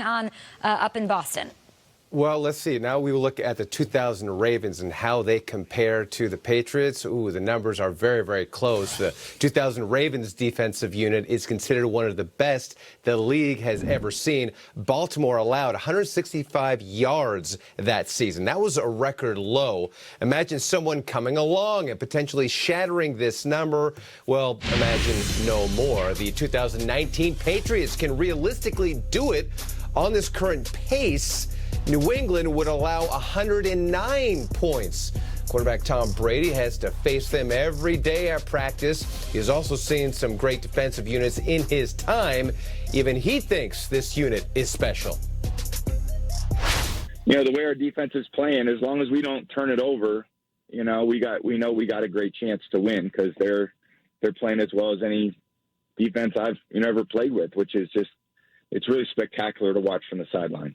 on up in Boston? Well, let's see. Now we will look at the 2000 Ravens and how they compare to the Patriots. Ooh, the numbers are very, very close. The 2000 Ravens defensive unit is considered one of the best the league has ever seen. Baltimore allowed 165 yards that season. That was a record low. Imagine someone coming along and potentially shattering this number. Well, imagine no more. The 2019 Patriots can realistically do it on this current pace. New England would allow 109 points. Quarterback Tom Brady has to face them every day at practice. He has also seen some great defensive units in his time. Even he thinks this unit is special. You know, the way our defense is playing, as long as we don't turn it over, you know we got a great chance to win because they're playing as well as any defense I've ever played with, which is just, it's really spectacular to watch from the sideline.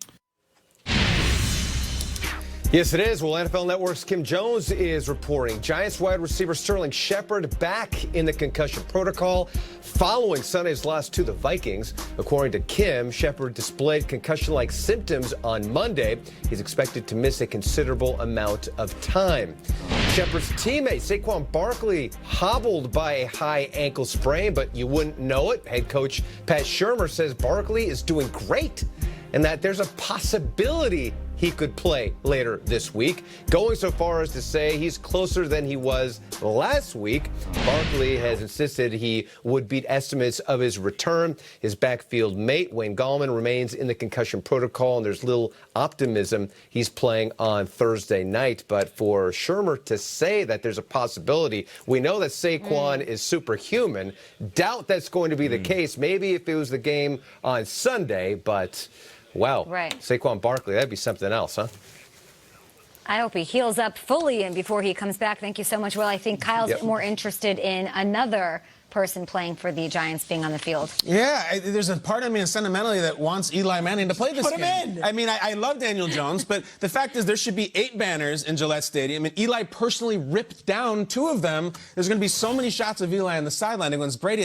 Yes, it is. Well, NFL Network's Kim Jones is reporting Giants wide receiver Sterling Shepard back in the concussion protocol following Sunday's loss to the Vikings. According to Kim, Shepard displayed concussion-like symptoms on Monday. He's expected to miss a considerable amount of time. Shepard's teammate Saquon Barkley hobbled by a high ankle sprain, but you wouldn't know it. Head coach Pat Shurmur says Barkley is doing great and that there's a possibility he could play later this week, going so far as to say he's closer than he was last week. Barkley has insisted he would beat estimates of his return. His backfield mate, Wayne Gallman, remains in the concussion protocol, and there's little optimism he's playing on Thursday night. But for Shurmur to say that there's a possibility, we know that Saquon is superhuman. Doubt that's going to be the case. Maybe if it was the game on Sunday, but wow. Right. Saquon Barkley, that'd be something else, huh? I hope he heals up fully and before he comes back. Thank you so much. Well, I think Kyle's more interested in another person playing for the Giants being on the field. Yeah, there's a part of me sentimentally that wants Eli Manning to play this game. Put him in. I mean, I love Daniel Jones, but the fact is there should be 8 banners in Gillette Stadium, and Eli personally ripped down 2 of them. There's going to be so many shots of Eli on the sideline against Brady.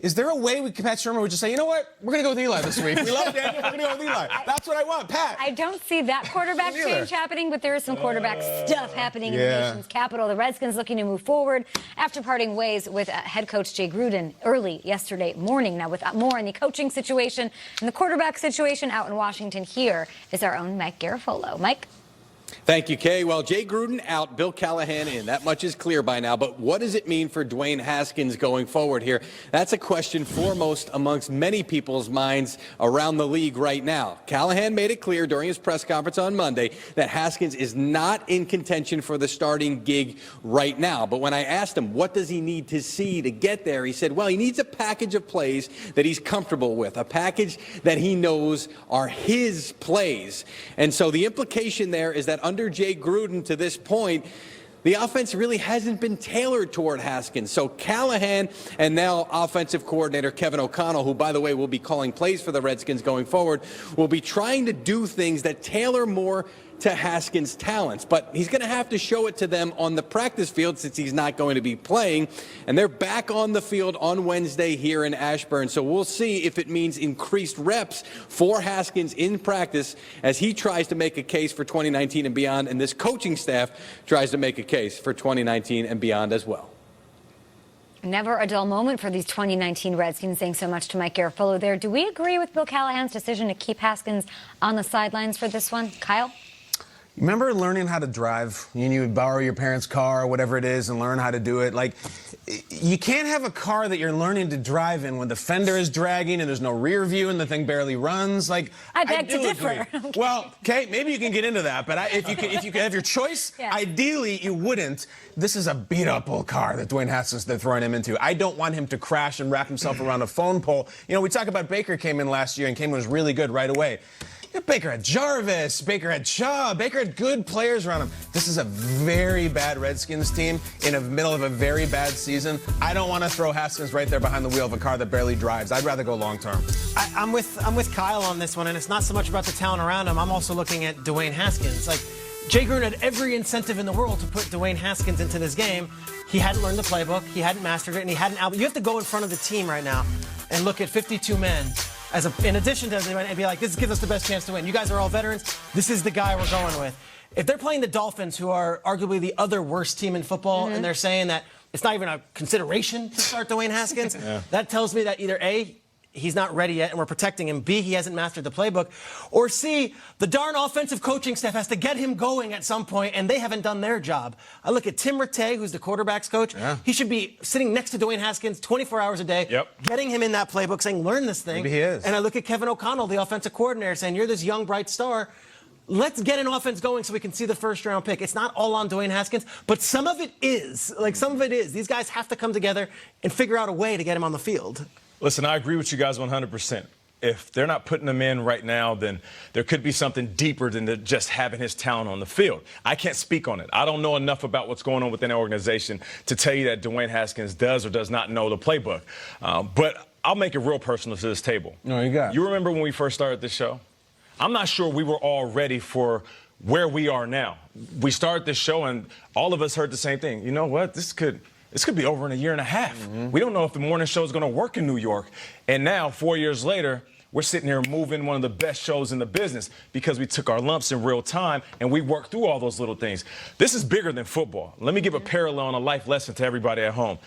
Is there a way Pat Shurmur would just say, you know what, we're going to go with Eli this week. We love Daniel, we're going to go with Eli. That's what I want, Pat. I don't see that quarterback change happening, but there is some quarterback stuff happening in the nation's capital. The Redskins looking to move forward after parting ways with head coach Jay Gruden early yesterday morning. Now, with more on the coaching situation and the quarterback situation out in Washington, here is our own Mike Garafolo. Mike? Thank you, Kay. Well, Jay Gruden out, Bill Callahan in. That much is clear by now. But what does it mean for Dwayne Haskins going forward here? That's a question foremost amongst many people's minds around the league right now. Callahan made it clear during his press conference on Monday that Haskins is not in contention for the starting gig right now. But when I asked him what does he need to see to get there, he said, well, he needs a package of plays that he's comfortable with, a package that he knows are his plays. And so the implication there is that under Jay Gruden to this point, the offense really hasn't been tailored toward Haskins. So Callahan and now offensive coordinator Kevin O'Connell, who, by the way, will be calling plays for the Redskins going forward, will be trying to do things that tailor more to Haskins' talents. But he's going to have to show it to them on the practice field since he's not going to be playing. And they're back on the field on Wednesday here in Ashburn. So we'll see if it means increased reps for Haskins in practice as he tries to make a case for 2019 and beyond. And this coaching staff tries to make a case for 2019 and beyond as well. Never a dull moment for these 2019 Redskins. Thanks so much to Mike Garafolo there. Do we agree with Bill Callahan's decision to keep Haskins on the sidelines for this one? Kyle? Remember learning how to drive? You would borrow your parents' car or whatever it is and learn how to do it. Like, you can't have a car that you're learning to drive in when the fender is dragging and there's no rear view and the thing barely runs. Like, I beg to differ. Well, okay, maybe you can get into that, but if you could have your choice, ideally you wouldn't. This is a beat-up old car that Dwayne Haskins they're throwing him into. I don't want him to crash and wrap himself around a phone pole. You know, we talk about Baker came in last year and came in was really good right away. Yeah, Baker had Jarvis, Baker had Shaw, Baker had good players around him. This is a very bad Redskins team in the middle of a very bad season. I don't want to throw Haskins right there behind the wheel of a car that barely drives. I'd rather go long term. I'm with Kyle on this one, and it's not so much about the talent around him. I'm also looking at Dwayne Haskins. Like, Jay Gruden had every incentive in the world to put Dwayne Haskins into this game. He hadn't learned the playbook, he hadn't mastered it, and he hadn't. You have to go in front of the team right now and look at 52 men in addition to everyone, and be like, this gives us the best chance to win. You guys are all veterans. This is the guy we're going with. If they're playing the Dolphins, who are arguably the other worst team in football, and they're saying that it's not even a consideration to start Dwayne Haskins, that tells me that either A, he's not ready yet and we're protecting him, B, he hasn't mastered the playbook, or C, the darn offensive coaching staff has to get him going at some point, and they haven't done their job. I look at Tim Rattay, who's the quarterback's coach. He should be sitting next to Dwayne Haskins 24 hours a day, getting him in that playbook, saying, learn this thing. Maybe he is. And I look at Kevin O'Connell, the offensive coordinator, saying, you're this young, bright star. Let's get an offense going so we can see the first-round pick. It's not all on Dwayne Haskins, but some of it is. Like, some of it is. These guys have to come together and figure out a way to get him on the field. Listen, I agree with you guys 100%. If they're not putting him in right now, then there could be something deeper than just having his talent on the field. I can't speak on it. I don't know enough about what's going on within the organization to tell you that Dwayne Haskins does or does not know the playbook. But I'll make it real personal to this table. No, you got it. You remember when we first started this show? I'm not sure we were all ready for where we are now. We started this show and all of us heard the same thing. You know what? This could be over in a year and a half. We don't know if the morning show is going to work in New York. And now, 4 years later, we're sitting here moving one of the best shows in the business because we took our lumps in real time and we worked through all those little things. This is bigger than football. Let me give a parallel and a life lesson to everybody at home.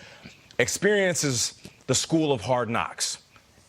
Experience is the school of hard knocks,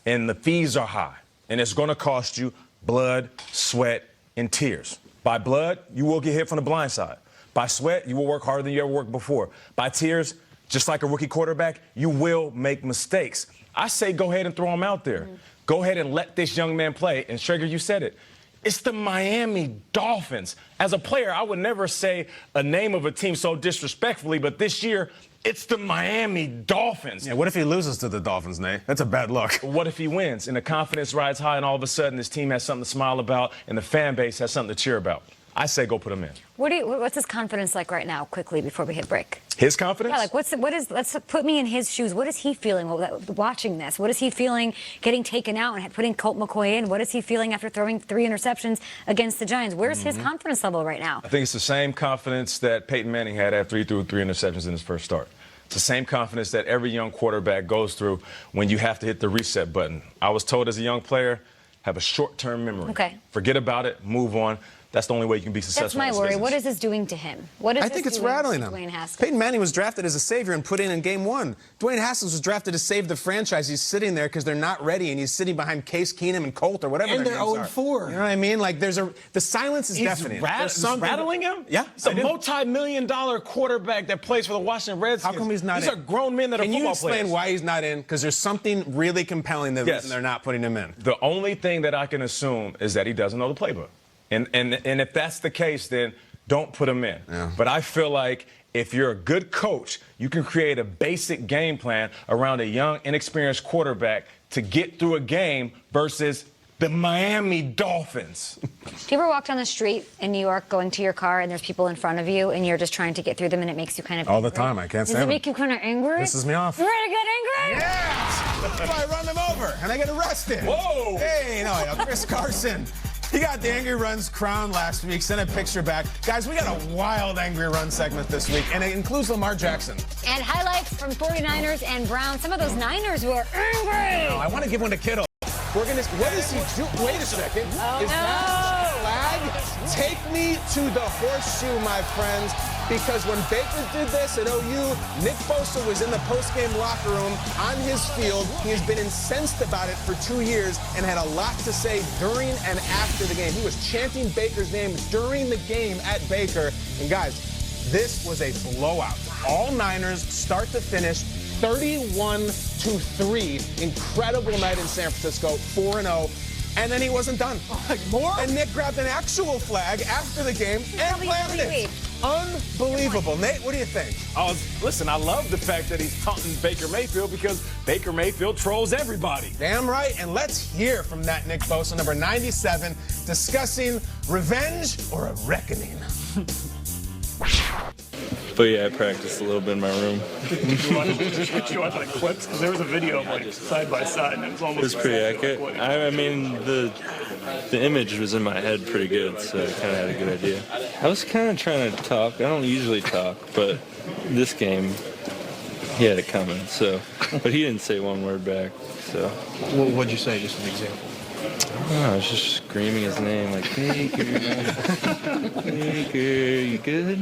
and the fees are high, and it's going to cost you blood, sweat, and tears. By blood, you will get hit from the blind side. By sweat, you will work harder than you ever worked before. By tears, just like a rookie quarterback, you will make mistakes. I say go ahead and throw him out there. Go ahead and let this young man play. And Schrager, you said it. It's the Miami Dolphins. As a player, I would never say a name of a team so disrespectfully, but this year, it's the Miami Dolphins. Yeah, what if he loses to the Dolphins, Nate? That's a bad luck. What if he wins and the confidence rides high and all of a sudden this team has something to smile about and the fan base has something to cheer about? I say go put him in. What's his confidence like right now, quickly, before we hit break? His confidence? Yeah, like let's put me in his shoes. What is he feeling watching this? What is he feeling getting taken out and putting Colt McCoy in? What is he feeling after throwing 3 interceptions against the Giants? Where's his confidence level right now? I think it's the same confidence that Peyton Manning had after he threw 3 interceptions in his first start. It's the same confidence that every young quarterback goes through when you have to hit the reset button. I was told as a young player, have a short-term memory. Okay. Forget about it, move on. That's the only way you can be successful. That's my in this worry. business. What is this doing to him? What is I think this it's doing rattling to him. Dwayne Haskins? Peyton Manning was drafted as a savior and put in game 1. Dwayne Haskins was drafted to save the franchise. He's sitting there because they're not ready, and he's sitting behind Case Keenum and Colt or whatever. And their they're names are. 0-4. You know what I mean? Like the silence is deafening. Rattling him? Yeah, He's a multi-million-dollar quarterback that plays for the Washington Redskins. How come he's not in? These are grown men that are football players. Can you explain why he's not in? Because there's something really compelling that reason they're not putting him in. The only thing that I can assume is that he doesn't know the playbook. And if that's the case, then don't put him in. Yeah. But I feel like if you're a good coach, you can create a basic game plan around a young, inexperienced quarterback to get through a game versus the Miami Dolphins. Do you ever walk down the street in New York going to your car and there's people in front of you and you're just trying to get through them and it makes you kind of All angry? the time. I can't Does stand it make you kind of angry? Pisses me off. You ready to get angry? Yeah! That's why I run them over and I get arrested. Whoa! Hey, no, Chris Carson. He got the Angry Runs crown last week. Sent a picture back. Guys, we got a wild Angry Run segment this week, and it includes Lamar Jackson. And highlights from 49ers and Browns. Some of those Niners who are angry. I want to give one to Kittle. What is he doing? Wait a second. Oh, is that flag? Take me to the horseshoe, my friends. Because when Baker did this at OU, Nick Bosa was in the post-game locker room on his field. He has been incensed about it for 2 years and had a lot to say during and after the game. He was chanting Baker's name during the game at Baker. And guys, this was a blowout. All Niners, start to finish, 31-3. Incredible night in San Francisco, 4-0. And then he wasn't done. More? And Nick grabbed an actual flag after the game and planted it. Unbelievable. Nate, what do you think? Listen, I love the fact that he's taunting Baker Mayfield because Baker Mayfield trolls everybody. Damn right. And let's hear from that Nick Bosa, number 97, discussing revenge or a reckoning. But yeah, I practiced a little bit in my room. Did you watch like clips? Because there was a video of like side by side, and it was almost. It was pretty accurate. I mean, the image was in my head pretty good, so I kind of had a good idea. I was kind of trying to talk. I don't usually talk, but this game, he had it coming. So, but he didn't say one word back. So. What'd you say? Just an example. I was just screaming his name like, Baker, Baker, you good?